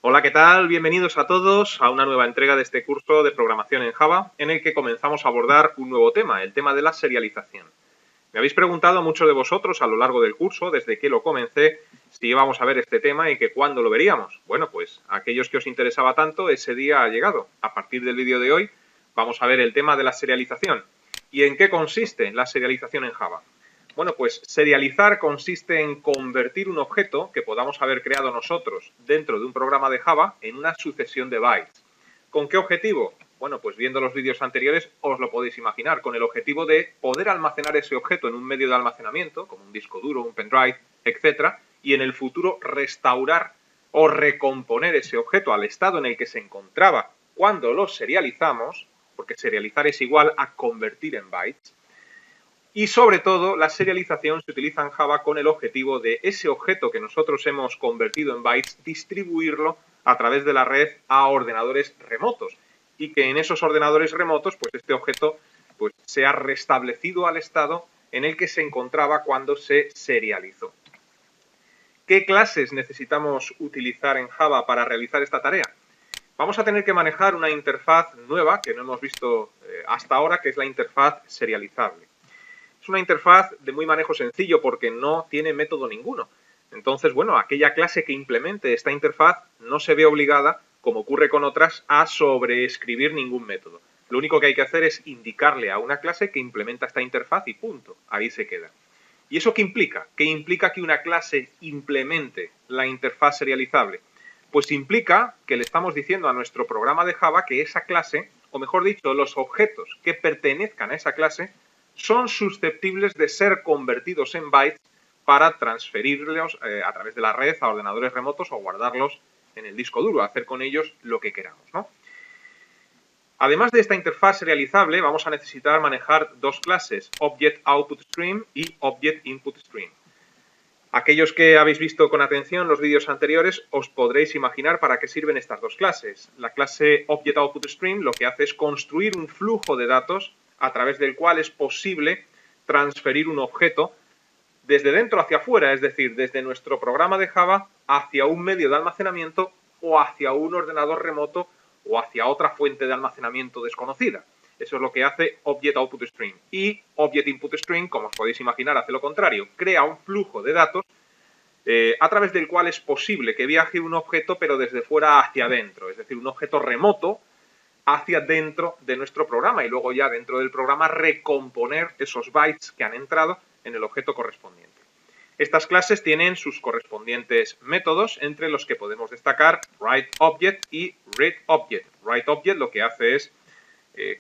Hola, ¿qué tal? Bienvenidos a todos a una nueva entrega de este curso de programación en Java, en el que comenzamos a abordar un nuevo tema, el tema de la serialización. Me habéis preguntado a muchos de vosotros a lo largo del curso, desde que lo comencé, si íbamos a ver este tema y que cuándo lo veríamos. Bueno, pues aquellos que os interesaba tanto, ese día ha llegado. A partir del vídeo de hoy vamos a ver el tema de la serialización. ¿Y en qué consiste la serialización en Java? Bueno, pues serializar consiste en convertir un objeto que podamos haber creado nosotros dentro de un programa de Java en una sucesión de bytes. ¿Con qué objetivo? Bueno, pues viendo los vídeos anteriores os lo podéis imaginar, con el objetivo de poder almacenar ese objeto en un medio de almacenamiento, como un disco duro, un pendrive, etc., y en el futuro restaurar o recomponer ese objeto al estado en el que se encontraba cuando lo serializamos, porque serializar es igual a convertir en bytes. Y sobre todo, la serialización se utiliza en Java con el objetivo de ese objeto que nosotros hemos convertido en bytes, distribuirlo a través de la red a ordenadores remotos. Y que en esos ordenadores remotos, pues este objeto pues, sea restablecido al estado en el que se encontraba cuando se serializó. ¿Qué clases necesitamos utilizar en Java para realizar esta tarea? Vamos a tener que manejar una interfaz nueva que no hemos visto hasta ahora, que es la interfaz serializable. Es una interfaz de muy manejo sencillo porque no tiene método ninguno. Entonces, bueno, aquella clase que implemente esta interfaz no se ve obligada, como ocurre con otras, a sobreescribir ningún método. Lo único que hay que hacer es indicarle a una clase que implementa esta interfaz y punto. Ahí se queda. ¿Y eso qué implica? ¿Qué implica que una clase implemente la interfaz serializable? Pues implica que le estamos diciendo a nuestro programa de Java que esa clase, o mejor dicho, los objetos que pertenezcan a esa clase, son susceptibles de ser convertidos en bytes para transferirlos a través de la red a ordenadores remotos o guardarlos en el disco duro, hacer con ellos lo que queramos, ¿no? Además de esta interfaz serializable, vamos a necesitar manejar dos clases, Object Output Stream y Object Input Stream. Aquellos que habéis visto con atención los vídeos anteriores, os podréis imaginar para qué sirven estas dos clases. La clase Object Output Stream lo que hace es construir un flujo de datos a través del cual es posible transferir un objeto desde dentro hacia afuera, es decir, desde nuestro programa de Java hacia un medio de almacenamiento o hacia un ordenador remoto o hacia otra fuente de almacenamiento desconocida. Eso es lo que hace Object Output Stream. Y Object Input Stream, como os podéis imaginar, hace lo contrario. Crea un flujo de datos a través del cual es posible que viaje un objeto, pero desde fuera hacia adentro. Es decir, un objeto remoto hacia dentro de nuestro programa y luego ya dentro del programa recomponer esos bytes que han entrado en el objeto correspondiente. Estas clases tienen sus correspondientes métodos, entre los que podemos destacar WriteObject y ReadObject. WriteObject lo que hace es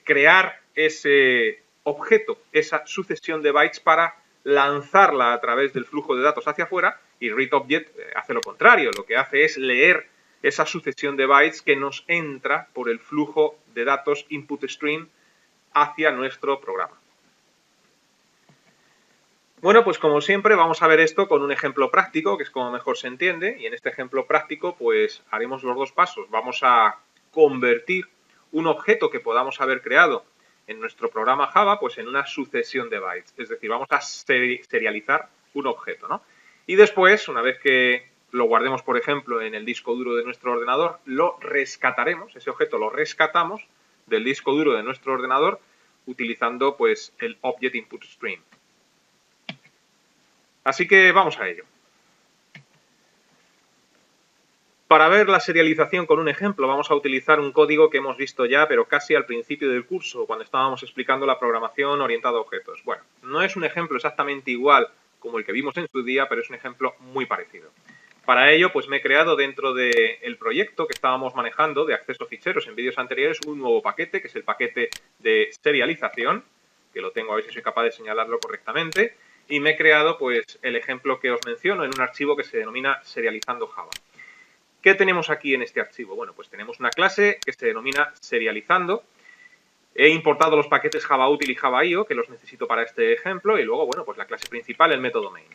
crear ese objeto, esa sucesión de bytes para lanzarla a través del flujo de datos hacia afuera, y ReadObject hace lo contrario, lo que hace es leer esa sucesión de bytes que nos entra por el flujo de datos input stream hacia nuestro programa. Bueno, pues como siempre vamos a ver esto con un ejemplo práctico, que es como mejor se entiende, y en este ejemplo práctico pues haremos los dos pasos. Vamos a convertir un objeto que podamos haber creado en nuestro programa Java pues en una sucesión de bytes, es decir, vamos a serializar un objeto, ¿no? Y después, una vez que lo guardemos, por ejemplo, en el disco duro de nuestro ordenador, lo rescataremos, ese objeto lo rescatamos del disco duro de nuestro ordenador utilizando pues el Object Input Stream. Así que vamos a ello. Para ver la serialización con un ejemplo vamos a utilizar un código que hemos visto ya, pero casi al principio del curso, cuando estábamos explicando la programación orientada a objetos. Bueno, no es un ejemplo exactamente igual como el que vimos en su día, pero es un ejemplo muy parecido. Para ello, pues me he creado dentro del proyecto que estábamos manejando de acceso a ficheros en vídeos anteriores un nuevo paquete, que es el paquete de serialización, que lo tengo a ver si soy capaz de señalarlo correctamente, y me he creado pues el ejemplo que os menciono en un archivo que se denomina serializando Java. ¿Qué tenemos aquí en este archivo? Bueno, pues tenemos una clase que se denomina serializando. He importado los paquetes JavaUtil y JavaIO, que los necesito para este ejemplo, y luego, bueno, pues la clase principal, el método main.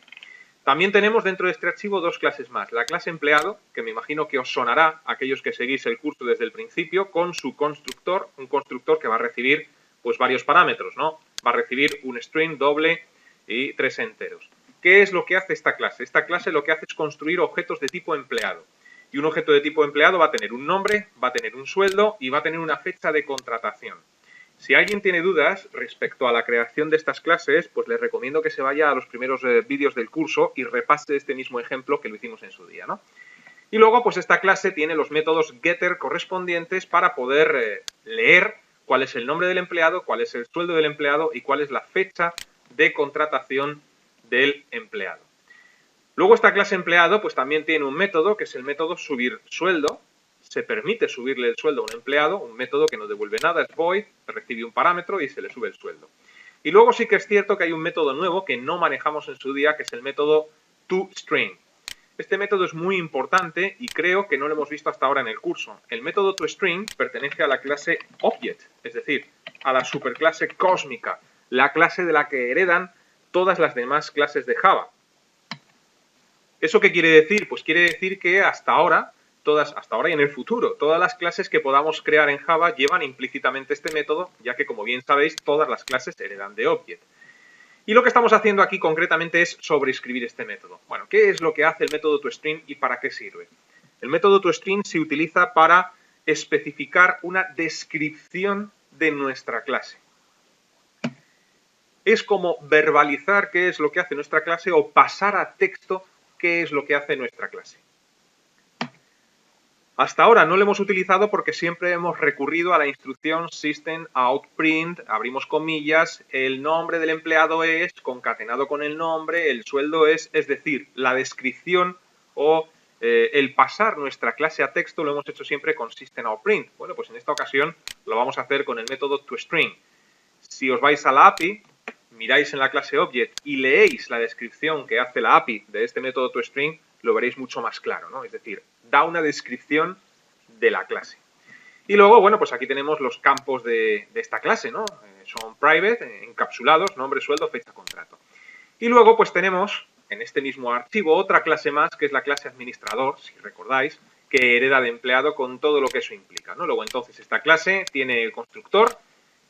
También tenemos dentro de este archivo dos clases más. La clase empleado, que me imagino que os sonará a aquellos que seguís el curso desde el principio, con su constructor, un constructor que va a recibir pues varios parámetros, ¿no? Va a recibir un string doble y 3 enteros. ¿Qué es lo que hace esta clase? Esta clase lo que hace es construir objetos de tipo empleado. Y un objeto de tipo empleado va a tener un nombre, va a tener un sueldo y va a tener una fecha de contratación. Si alguien tiene dudas respecto a la creación de estas clases, pues les recomiendo que se vaya a los primeros vídeos del curso y repase este mismo ejemplo que lo hicimos en su día, ¿no? Y luego, pues esta clase tiene los métodos getter correspondientes para poder leer cuál es el nombre del empleado, cuál es el sueldo del empleado y cuál es la fecha de contratación del empleado. Luego esta clase empleado pues también tiene un método que es el método subir sueldo. Se permite subirle el sueldo a un empleado, un método que no devuelve nada, es void, recibe un parámetro y se le sube el sueldo. Y luego sí que es cierto que hay un método nuevo que no manejamos en su día, que es el método toString. Este método es muy importante y creo que no lo hemos visto hasta ahora en el curso. El método toString pertenece a la clase Object, es decir, a la superclase cósmica, la clase de la que heredan todas las demás clases de Java. ¿Eso qué quiere decir? Pues quiere decir que hasta ahora y en el futuro, todas las clases que podamos crear en Java llevan implícitamente este método, ya que, como bien sabéis, todas las clases heredan de Object. Y lo que estamos haciendo aquí concretamente es sobreescribir este método. Bueno, ¿qué es lo que hace el método toString y para qué sirve? El método toString se utiliza para especificar una descripción de nuestra clase. Es como verbalizar qué es lo que hace nuestra clase o pasar a texto qué es lo que hace nuestra clase. Hasta ahora no lo hemos utilizado porque siempre hemos recurrido a la instrucción system.out.print, abrimos comillas, el nombre del empleado es, concatenado con el nombre, el sueldo es decir, la descripción o el pasar nuestra clase a texto lo hemos hecho siempre con system.out.print. Bueno, pues en esta ocasión lo vamos a hacer con el método toString. Si os vais a la API, miráis en la clase Object y leéis la descripción que hace la API de este método toString, lo veréis mucho más claro, ¿no? Es decir, da una descripción de la clase. Y luego, bueno, pues aquí tenemos los campos de esta clase, ¿no? Son private, encapsulados, nombre, sueldo, fecha, contrato. Y luego, pues tenemos en este mismo archivo otra clase más, que es la clase administrador, si recordáis, que hereda de empleado con todo lo que eso implica, ¿no? Luego, entonces, esta clase tiene el constructor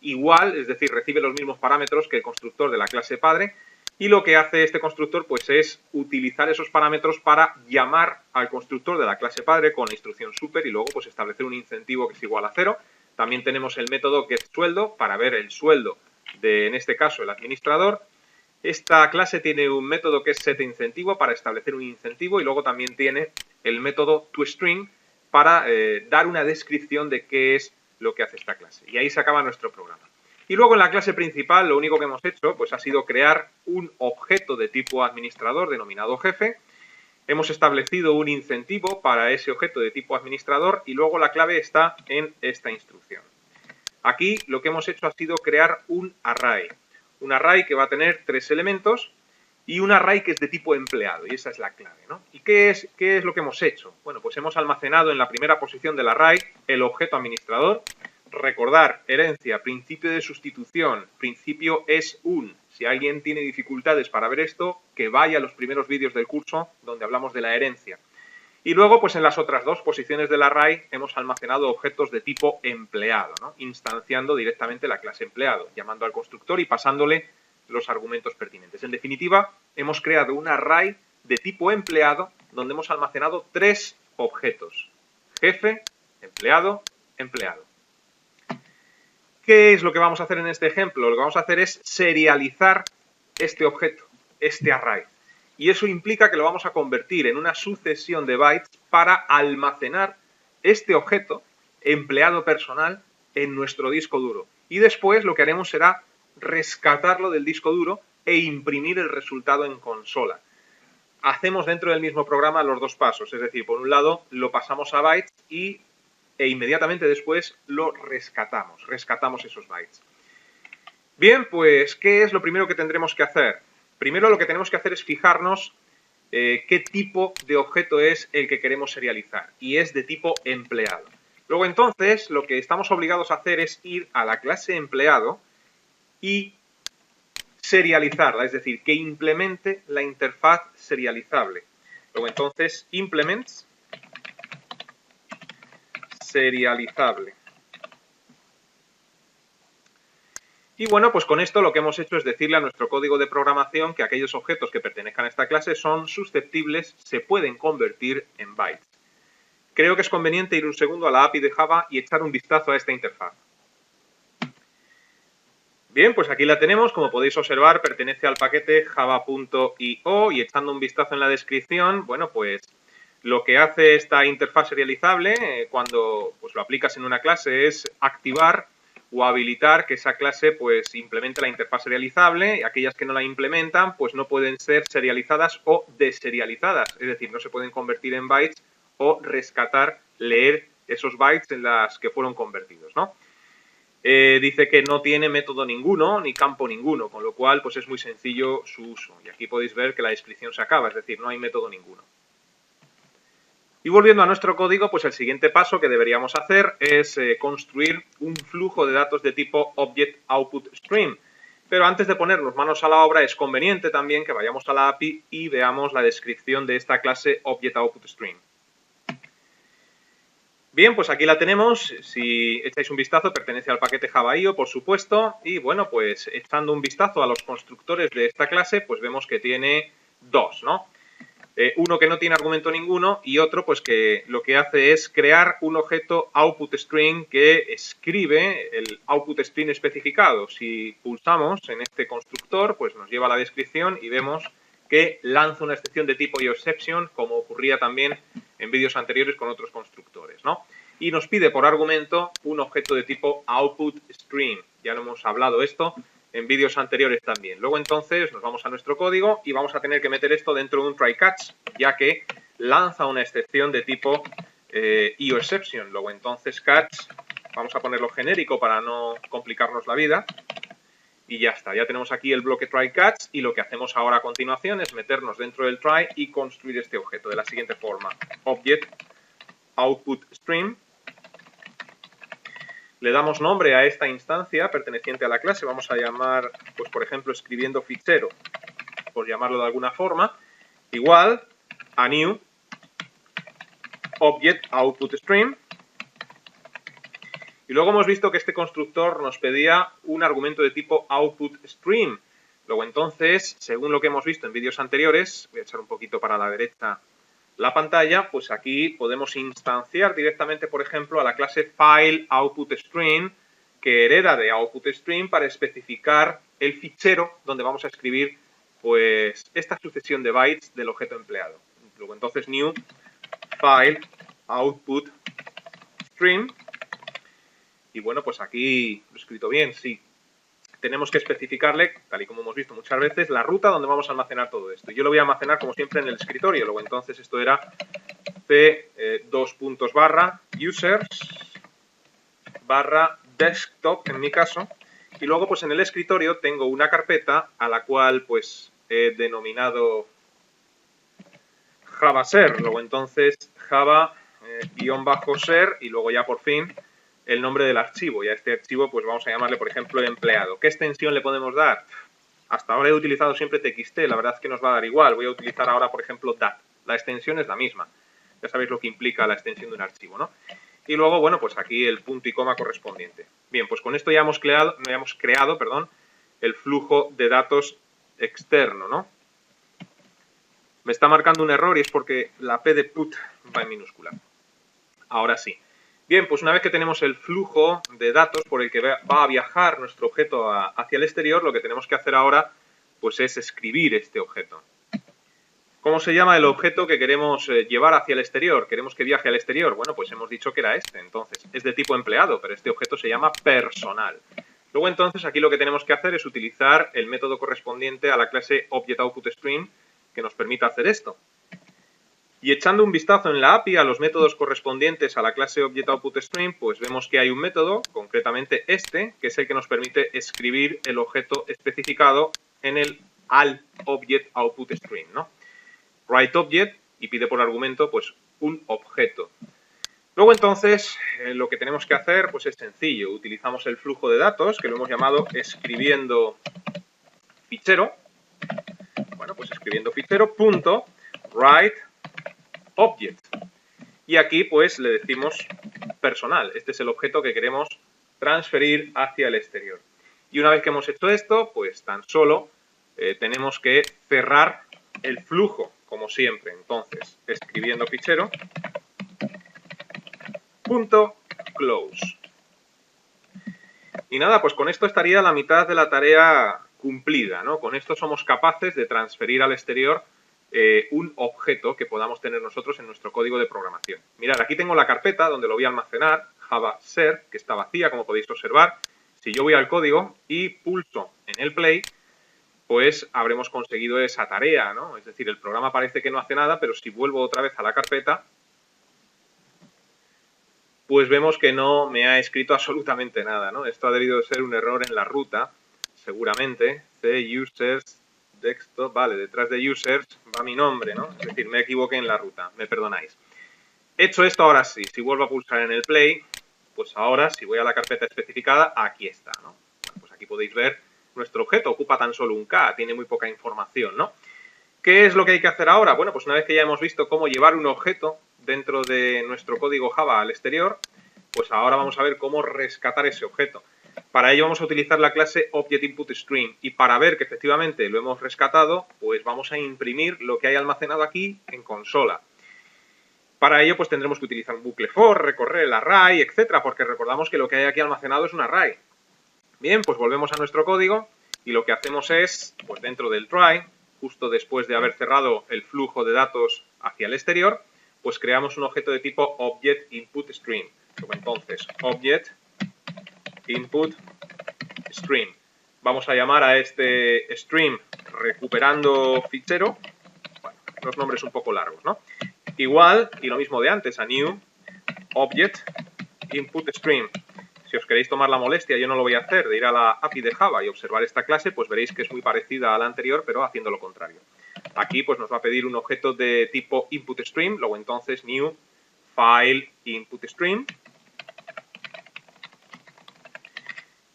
igual, es decir, recibe los mismos parámetros que el constructor de la clase padre, y lo que hace este constructor pues es utilizar esos parámetros para llamar al constructor de la clase padre con la instrucción super y luego pues establecer un incentivo que es igual a 0. También tenemos el método getSueldo para ver el sueldo de, en este caso, el administrador. Esta clase tiene un método que es setIncentivo para establecer un incentivo y luego también tiene el método toString para dar una descripción de qué es lo que hace esta clase. Y ahí se acaba nuestro programa. Y luego en la clase principal lo único que hemos hecho pues ha sido crear un objeto de tipo administrador denominado jefe. Hemos establecido un incentivo para ese objeto de tipo administrador y luego la clave está en esta instrucción. Aquí lo que hemos hecho ha sido crear un array. Un array que va a tener 3 elementos y un array que es de tipo empleado, y esa es la clave, ¿no? ¿Y qué es lo que hemos hecho? Bueno, pues hemos almacenado en la primera posición del array el objeto administrador. Recordar, herencia, principio de sustitución, principio es un. Si alguien tiene dificultades para ver esto, que vaya a los primeros vídeos del curso donde hablamos de la herencia. Y luego, pues en las otras dos posiciones del array hemos almacenado objetos de tipo empleado, ¿no? Instanciando directamente la clase empleado, llamando al constructor y pasándole los argumentos pertinentes. En definitiva, hemos creado un array de tipo empleado donde hemos almacenado 3 objetos. Jefe, empleado, empleado. ¿Qué es lo que vamos a hacer en este ejemplo? Lo que vamos a hacer es serializar este objeto, este array. Y eso implica que lo vamos a convertir en una sucesión de bytes para almacenar este objeto, empleado personal, en nuestro disco duro. Y después lo que haremos será rescatarlo del disco duro e imprimir el resultado en consola. Hacemos dentro del mismo programa los dos pasos, es decir, por un lado lo pasamos a bytes e inmediatamente después lo rescatamos esos bytes. Bien, pues, ¿qué es lo primero que tendremos que hacer? Primero lo que tenemos que hacer es fijarnos qué tipo de objeto es el que queremos serializar, y es de tipo empleado. Luego entonces lo que estamos obligados a hacer es ir a la clase empleado y serializarla, es decir, que implemente la interfaz serializable. Luego entonces implements serializable. Y bueno, pues con esto lo que hemos hecho es decirle a nuestro código de programación que aquellos objetos que pertenezcan a esta clase son susceptibles, se pueden convertir en bytes. creo que es conveniente ir un segundo a la API de Java y echar un vistazo a esta interfaz. Bien, pues aquí la tenemos, como podéis observar, pertenece al paquete java.io y echando un vistazo en la descripción, bueno, pues lo que hace esta interfaz serializable cuando pues, lo aplicas en una clase es activar o habilitar que esa clase pues implemente la interfaz serializable y aquellas que no la implementan pues no pueden ser serializadas o deserializadas, es decir, no se pueden convertir en bytes o rescatar, leer esos bytes en las que fueron convertidos, ¿no? Dice que no tiene método ninguno ni campo ninguno, con lo cual pues es muy sencillo su uso. Y aquí podéis ver que la descripción se acaba, es decir, no hay método ninguno. Y volviendo a nuestro código, pues el siguiente paso que deberíamos hacer es construir un flujo de datos de tipo Object-Output-Stream. Pero antes de ponernos manos a la obra, es conveniente también que vayamos a la API y veamos la descripción de esta clase Object-Output-Stream. Bien, pues aquí la tenemos. Si echáis un vistazo, pertenece al paquete Java.io, por supuesto. Y bueno, pues echando un vistazo a los constructores de esta clase, pues vemos que tiene dos, ¿no? Uno que no tiene argumento ninguno y otro pues que lo que hace es crear un objeto output string que escribe el output string especificado. Si pulsamos en este constructor, pues nos lleva a la descripción y vemos que lanza una excepción de tipo IOException, como ocurría también en vídeos anteriores con otros constructores, ¿no? Y nos pide por argumento un objeto de tipo output string. Ya lo hemos hablado esto en vídeos anteriores también. Luego entonces nos vamos a nuestro código y vamos a tener que meter esto dentro de un try catch, ya que lanza una excepción de tipo IOException. Luego entonces catch, vamos a ponerlo genérico para no complicarnos la vida. Y ya está, ya tenemos aquí el bloque try catch y lo que hacemos ahora a continuación es meternos dentro del try y construir este objeto de la siguiente forma. Object output stream. Le damos nombre a esta instancia perteneciente a la clase, vamos a llamar, pues por ejemplo, escribiendo fichero, por llamarlo de alguna forma, igual a new object output stream. Y luego hemos visto que este constructor nos pedía un argumento de tipo output stream. Luego entonces, según lo que hemos visto en vídeos anteriores, voy a echar un poquito para la derecha la pantalla, pues aquí podemos instanciar directamente, por ejemplo, a la clase FileOutputString, que hereda de OutputStream para especificar el fichero donde vamos a escribir pues esta sucesión de bytes del objeto empleado. Luego entonces new FileOutputStream. Y bueno, pues aquí lo he escrito bien, sí. Tenemos que especificarle, tal y como hemos visto muchas veces, la ruta donde vamos a almacenar todo esto. Yo lo voy a almacenar como siempre en el escritorio. Luego entonces esto era c:/users/desktop en mi caso. Y luego pues en el escritorio tengo una carpeta a la cual pues he denominado java-ser. Luego entonces java-ser y luego ya por fin el nombre del archivo, y a este archivo pues vamos a llamarle, por ejemplo, empleado. ¿Qué extensión le podemos dar? Hasta ahora he utilizado siempre txt, la verdad es que nos va a dar igual. Voy a utilizar ahora, por ejemplo, dat. La extensión es la misma. Ya sabéis lo que implica la extensión de un archivo, ¿no? Y luego, bueno, pues aquí el punto y coma correspondiente. Bien, pues con esto ya hemos creado, el flujo de datos externo, ¿no? Me está marcando un error y es porque la P de put va en minúscula. Ahora sí. Bien, pues una vez que tenemos el flujo de datos por el que va a viajar nuestro objeto hacia el exterior, lo que tenemos que hacer ahora pues es escribir este objeto. ¿Cómo se llama el objeto que queremos llevar hacia el exterior? ¿Queremos que viaje al exterior? Bueno, pues hemos dicho que era este, entonces es de tipo empleado, pero este objeto se llama personal. Luego entonces aquí lo que tenemos que hacer es utilizar el método correspondiente a la clase ObjectOutputStream que nos permita hacer esto. Y echando un vistazo en la API a los métodos correspondientes a la clase ObjectOutputStream, pues vemos que hay un método, concretamente este, que es el que nos permite escribir el objeto especificado en el ObjectOutputStream, ¿no? WriteObject y pide por argumento pues un objeto. Luego entonces lo que tenemos que hacer pues es sencillo. Utilizamos el flujo de datos que lo hemos llamado escribiendo fichero. Bueno, pues escribiendo fichero punto write object. Y aquí pues le decimos personal. Este es el objeto que queremos transferir hacia el exterior. Y una vez que hemos hecho esto, pues tan solo tenemos que cerrar el flujo, como siempre. Entonces, escribiendo fichero punto close. Y nada, pues con esto estaría la mitad de la tarea cumplida, ¿no? Con esto somos capaces de transferir al exterior un objeto que podamos tener nosotros en nuestro código de programación. Mirad, aquí tengo la carpeta donde lo voy a almacenar, Java Ser, que está vacía, como podéis observar. Si yo voy al código y pulso en el play, pues habremos conseguido esa tarea, ¿no? Es decir, el programa parece que no hace nada, pero si vuelvo otra vez a la carpeta, pues vemos que no me ha escrito absolutamente nada, ¿no? Esto ha debido de ser un error en la ruta, seguramente. C users desktop, vale, detrás de users va mi nombre, ¿no? Es decir, me equivoqué en la ruta, me perdonáis. Hecho esto, ahora sí, si vuelvo a pulsar en el play, pues ahora, si voy a la carpeta especificada, aquí está, ¿no? Bueno, pues aquí podéis ver nuestro objeto, ocupa tan solo un K, tiene muy poca información, ¿no? ¿Qué es lo que hay que hacer ahora? Bueno, pues una vez que ya hemos visto cómo llevar un objeto dentro de nuestro código Java al exterior, pues ahora vamos a ver cómo rescatar ese objeto. Para ello vamos a utilizar la clase ObjectInputStream y para ver que efectivamente lo hemos rescatado, pues vamos a imprimir lo que hay almacenado aquí en consola. Para ello pues tendremos que utilizar un bucle for, recorrer el array, etcétera, porque recordamos que lo que hay aquí almacenado es un array. Bien, pues volvemos a nuestro código y lo que hacemos es, pues dentro del try, justo después de haber cerrado el flujo de datos hacia el exterior, pues creamos un objeto de tipo ObjectInputStream. Entonces, ObjectInputStream. Vamos a llamar a este stream recuperando fichero. Bueno, los nombres un poco largos, ¿no? Igual, y lo mismo de antes, a new ObjectInputStream. Si os queréis tomar la molestia, yo no lo voy a hacer, de ir a la API de Java y observar esta clase, pues veréis que es muy parecida a la anterior, pero haciendo lo contrario. Aquí pues nos va a pedir un objeto de tipo InputStream, luego entonces new file InputStream.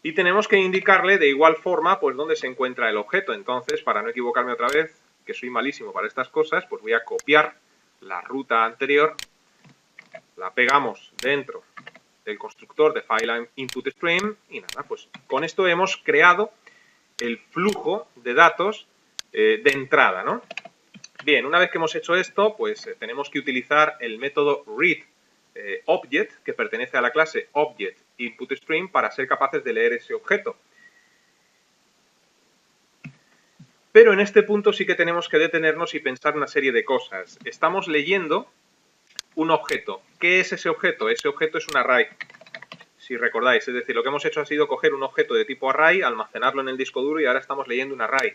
Y tenemos que indicarle de igual forma pues dónde se encuentra el objeto. Entonces, para no equivocarme otra vez, que soy malísimo para estas cosas, pues voy a copiar la ruta anterior, la pegamos dentro del constructor de file InputStream y nada, pues con esto hemos creado el flujo de datos de entrada, ¿no? Bien, una vez que hemos hecho esto, pues tenemos que utilizar el método readObject, que pertenece a la clase ObjectInputStream, para ser capaces de leer ese objeto. Pero en este punto sí que tenemos que detenernos y pensar una serie de cosas. Estamos leyendo un objeto. ¿Qué es ese objeto? Ese objeto es un array, si recordáis. Es decir, lo que hemos hecho ha sido coger un objeto de tipo array, almacenarlo en el disco duro y ahora estamos leyendo un array.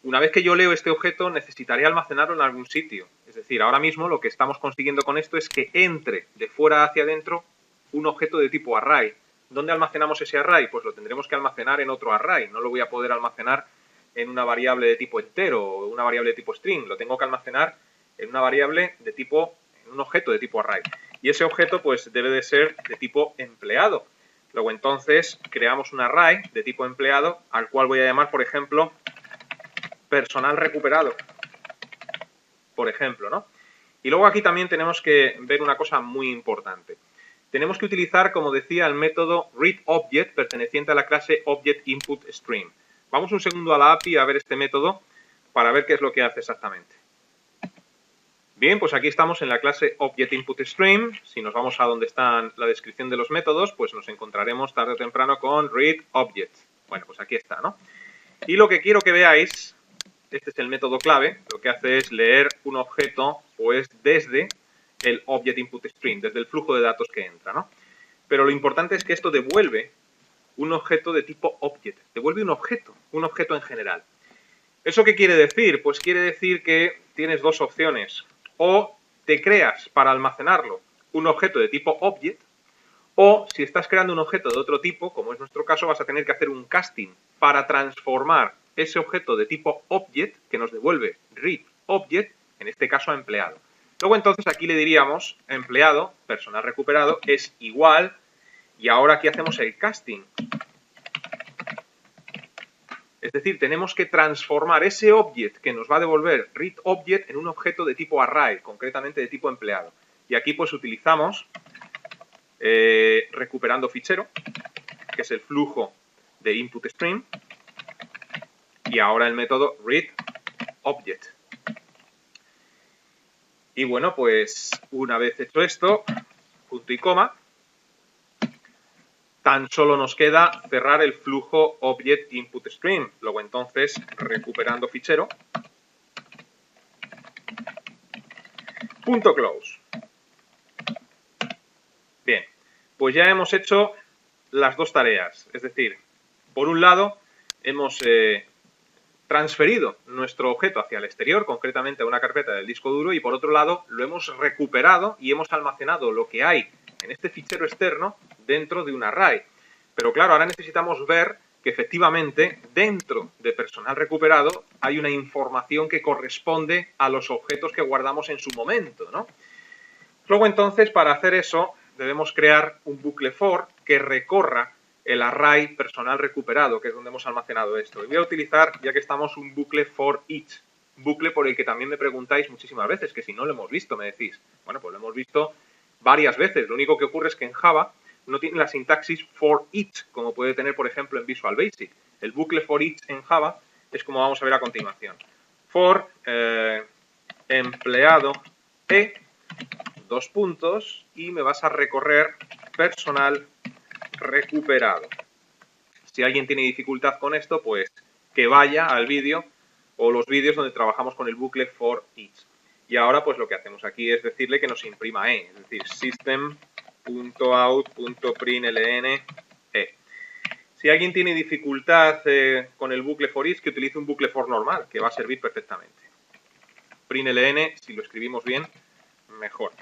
Una vez que yo leo este objeto, necesitaré almacenarlo en algún sitio. Es decir, ahora mismo lo que estamos consiguiendo con esto es que entre de fuera hacia adentro un objeto de tipo array. ¿Dónde almacenamos ese array? Pues lo tendremos que almacenar en otro array. No lo voy a poder almacenar en una variable de tipo entero o una variable de tipo string. Lo tengo que almacenar en una variable de tipo, en un objeto de tipo array. Y ese objeto pues debe de ser de tipo empleado. Luego entonces creamos un array de tipo empleado al cual voy a llamar, por ejemplo, personal recuperado, por ejemplo, ¿no? Y luego aquí también tenemos que ver una cosa muy importante. Tenemos que utilizar, como decía, el método readObject perteneciente a la clase ObjectInputStream. Vamos un segundo a la API a ver este método para ver qué es lo que hace exactamente. Bien, pues aquí estamos en la clase ObjectInputStream. Si nos vamos a donde está la descripción de los métodos, pues nos encontraremos tarde o temprano con readObject. Bueno, pues aquí está, ¿no? Y lo que quiero que veáis, este es el método clave, lo que hace es leer un objeto pues desde el ObjectInputStream, desde el flujo de datos que entra, ¿no? Pero lo importante es que esto devuelve un objeto de tipo object, devuelve un objeto en general. ¿Eso qué quiere decir? Pues quiere decir que tienes dos opciones. O te creas para almacenarlo un objeto de tipo object, o si estás creando un objeto de otro tipo, como es nuestro caso, vas a tener que hacer un casting para transformar ese objeto de tipo object, que nos devuelve readObject, en este caso a empleado. Luego entonces aquí le diríamos empleado, personal recuperado, es igual, y ahora aquí hacemos el casting. Es decir, tenemos que transformar ese object que nos va a devolver readObject en un objeto de tipo array, concretamente de tipo empleado. Y aquí pues utilizamos recuperando fichero, que es el flujo de InputStream, y ahora el método readObject. Y bueno, pues una vez hecho esto, punto y coma. Tan solo nos queda cerrar el flujo Object Input Stream. Luego entonces, recuperando fichero, punto close. Bien, pues ya hemos hecho las dos tareas. Es decir, por un lado, hemos transferido nuestro objeto hacia el exterior, concretamente a una carpeta del disco duro, y por otro lado, lo hemos recuperado y hemos almacenado lo que hay en este fichero externo dentro de un array. Pero claro, ahora necesitamos ver que efectivamente dentro de personal recuperado hay una información que corresponde a los objetos que guardamos en su momento, ¿no? Luego entonces, para hacer eso, debemos crear un bucle for que recorra el array personal recuperado, que es donde hemos almacenado esto. Y voy a utilizar, ya que estamos, un bucle for each, bucle por el que también me preguntáis muchísimas veces, que si no lo hemos visto, me decís. Bueno, pues lo hemos visto varias veces. Lo único que ocurre es que en Java no tiene la sintaxis for each, como puede tener, por ejemplo, en Visual Basic. El bucle for each en Java es como vamos a ver a continuación. For empleado E, dos puntos, y me vas a recorrer personal recuperado. Si alguien tiene dificultad con esto, pues que vaya al vídeo o los vídeos donde trabajamos con el bucle for each. Y ahora pues lo que hacemos aquí es decirle que nos imprima E, es decir, system.out.println E. Si alguien tiene dificultad con el bucle for each, que utilice un bucle for normal, que va a servir perfectamente. Println, si lo escribimos bien, mejor.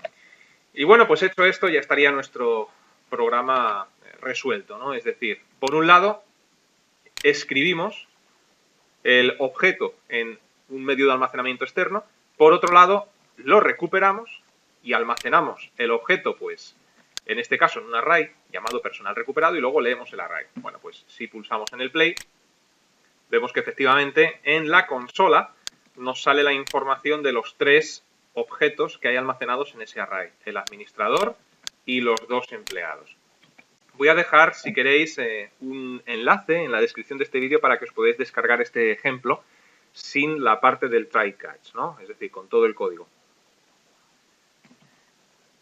Y bueno, pues hecho esto ya estaría nuestro programa resuelto, ¿no? Es decir, por un lado, escribimos el objeto en un medio de almacenamiento externo, por otro lado, lo recuperamos y almacenamos el objeto, pues, en este caso en un array llamado personal recuperado, y luego leemos el array. Bueno, pues si pulsamos en el play, vemos que efectivamente en la consola nos sale la información de los tres objetos que hay almacenados en ese array, el administrador y los dos empleados. Voy a dejar, si queréis, un enlace en la descripción de este vídeo para que os podáis descargar este ejemplo sin la parte del try catch, ¿no? Es decir, con todo el código.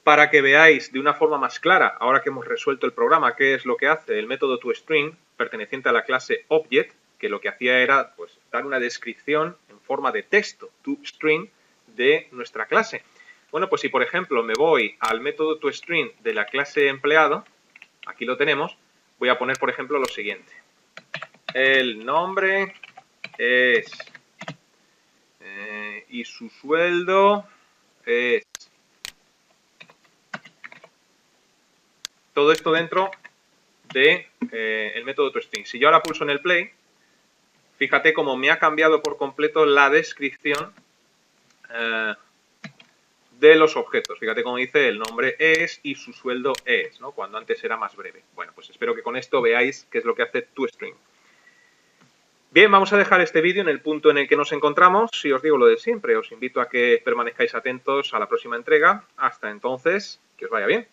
Para que veáis de una forma más clara, ahora que hemos resuelto el programa, qué es lo que hace el método toString perteneciente a la clase Object, que lo que hacía era pues, dar una descripción en forma de texto, toString, de nuestra clase. Bueno, pues si por ejemplo me voy al método toString de la clase empleado, aquí lo tenemos, voy a poner por ejemplo lo siguiente. El nombre es y su sueldo es. Todo esto dentro de el método toString. Si yo ahora pulso en el play, fíjate cómo me ha cambiado por completo la descripción de los objetos. Fíjate cómo dice el nombre es y su sueldo es, ¿no? Cuando antes era más breve. Bueno, pues espero que con esto veáis qué es lo que hace toString. Bien, vamos a dejar este vídeo en el punto en el que nos encontramos. Si os digo lo de siempre, os invito a que permanezcáis atentos a la próxima entrega. Hasta entonces, que os vaya bien.